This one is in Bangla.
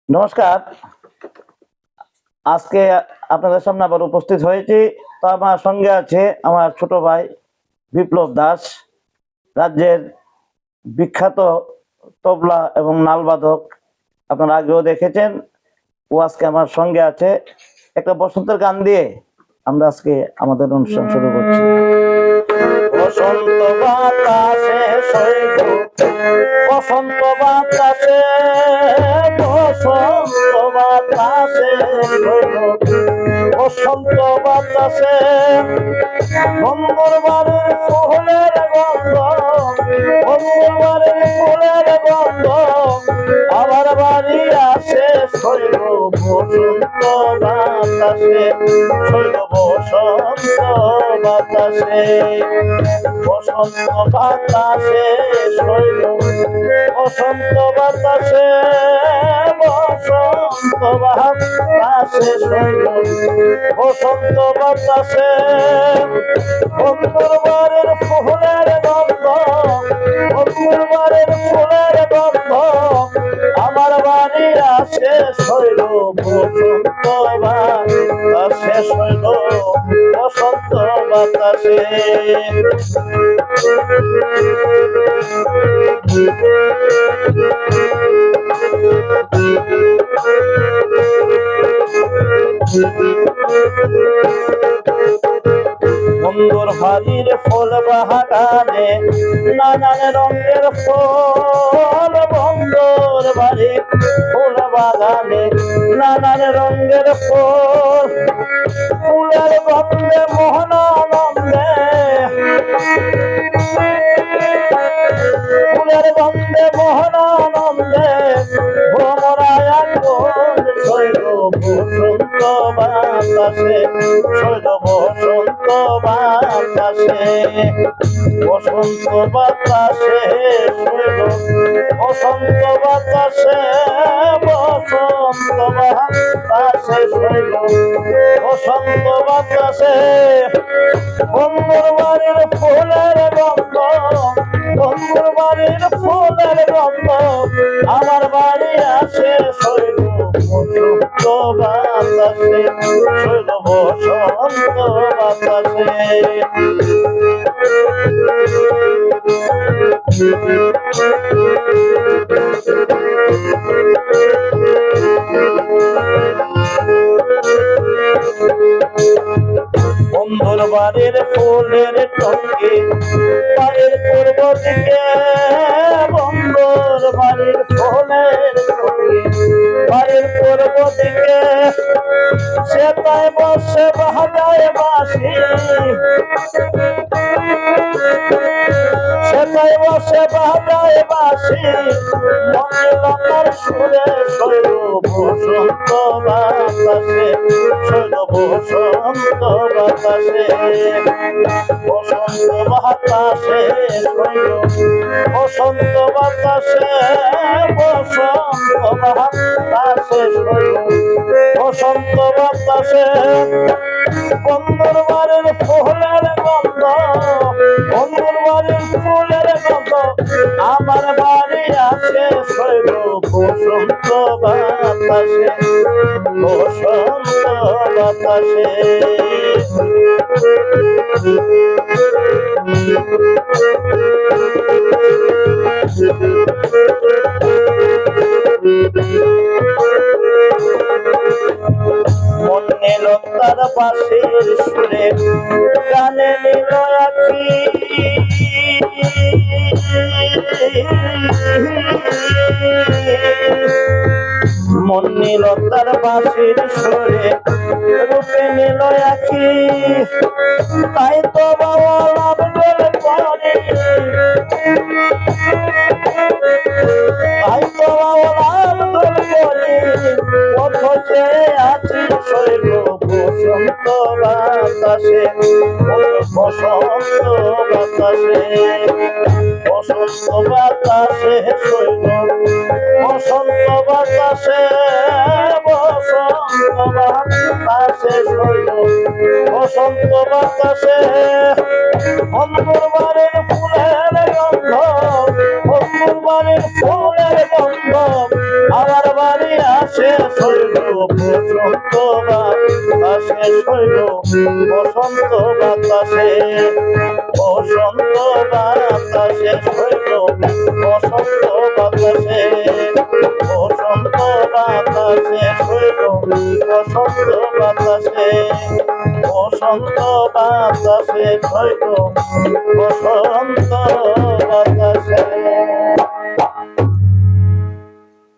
নমস্কার। আজকে আপনাদের সামনে আবার উপস্থিত হয়েছি। তো আমার সঙ্গে আছে আমার ছোট ভাই বিপ্লব দাস, রাজ্যের বিখ্যাত তবলা এবং নালবাদক। আপনারা আগেও দেখেছেন। ও আজকে আমার সঙ্গে আছে। একটা বসন্তের গান দিয়ে আমরা আজকে আমাদের অনুষ্ঠান শুরু করছি। বসন্ত বাতাসে সৈব, বসন্ত বাতাসে, বসন্ত বাতাসে সৈব, বসন্ত বাতাসে বন্ধুর বাড়ির ফুলের গন্ধ, বন্ধুর বাড়ির ফুলের গন্ধ আমার বাড়ি আসে শৈব বসন্ত বাতাসে, শৈব বসন্ত বাতাসে, বসন্ত বাতাসে শৈব বসন্ত বাতাসে, বসন্ত বাতাসে শৈব বসন্ত বাতাসে বন্ধুর বাড়ির ফুলের গন্ধ, বন্ধুর বাড়ির ফুলের গন্ধ আমার বাড়ি আসে শৈল বসন্ত বাতাসে, শৈল বসন্ত বাতাসে। বন্ধুর বাড়ির ফুল বাগানে নানান রঙের ফুল, বন্ধুর বাড়ির ফুল বাগানে নানান রঙের ফুল, ফুলের গন্ধে মোহনানন্দে, ফুলের গন্ধে মোহনানন্দে ভ্রমরায় শৈল বসন্ত বাতাসে, শৈল বসন্ত বাতাসে, বসন্ত বাতাসে শৈল বসন্ত বাতাসে, বসন্ত বাতাসে শৈল বসন্ত বাতাসে বন্ধুর বাড়ির ফুলের গন্ধ, বন্ধুর বাড়ির ফুলের গন্ধ আমার বাড়ি আসে শৈল বসন্ত বাতাসে, শৈল বসন্ত বাতাসে। বন্ধুর বাড়ির ফুলের টঙ্গে বাড়ির পূর্ব দিকে, বন্ধুর বাড়ির ফুলের টঙ্গে বাড়ির পূর্ব দিকে সে তাই বসে বাজায় বাঁশি, সে তাই বসে বাজায় বাঁশি মনে লতার সুরে শৈল বসন্ত বাতাসে, শৈল বসন্ত বাতাসে, বসন্ত বাতাসে শৈল বসন্ত বাতাসে, বসন্ত বাতাসে শৈল বসন্ত বাতাসে বন্ধুর বাড়ির ফুলের গন্ধ, বন্ধুর বাড়ির ফুলের গন্ধ আমার বাড়ি আসে শৈল বসন্ত বাতাসে, বসন্ত বাতাসে। মন নিল তার পাশের সুরে গানে নিল আখি, মন নিল তার বাঁশির সুরে রূপে নিল আখি, তাই তো বাবা লাভ করে, তাই তো বাবা লাভ করে অথচ আছি শৈল বসন্ত বাতাসে, বসন্ত বাতাসে, বসন্ত বাতাসে শৈল বসন্ত বাতাসে, বসন্ত বাতাসে শৈল বসন্ত বাতাসে বন্ধুর বাড়ির ফুলের গন্ধ, বন্ধুর বাড়ির ফুলের গন্ধ আমার বাড়ি আসে শৈল বসন্ত বাতাসে শৈল বসন্ত বাতাসে বসন্ত বাতাসে শৈল বসন্ত বাতাসে বসন্ত বাতাসে শৈল বসন্ত বাতাসে বসন্ত বাতাসে শৈল বসন্ত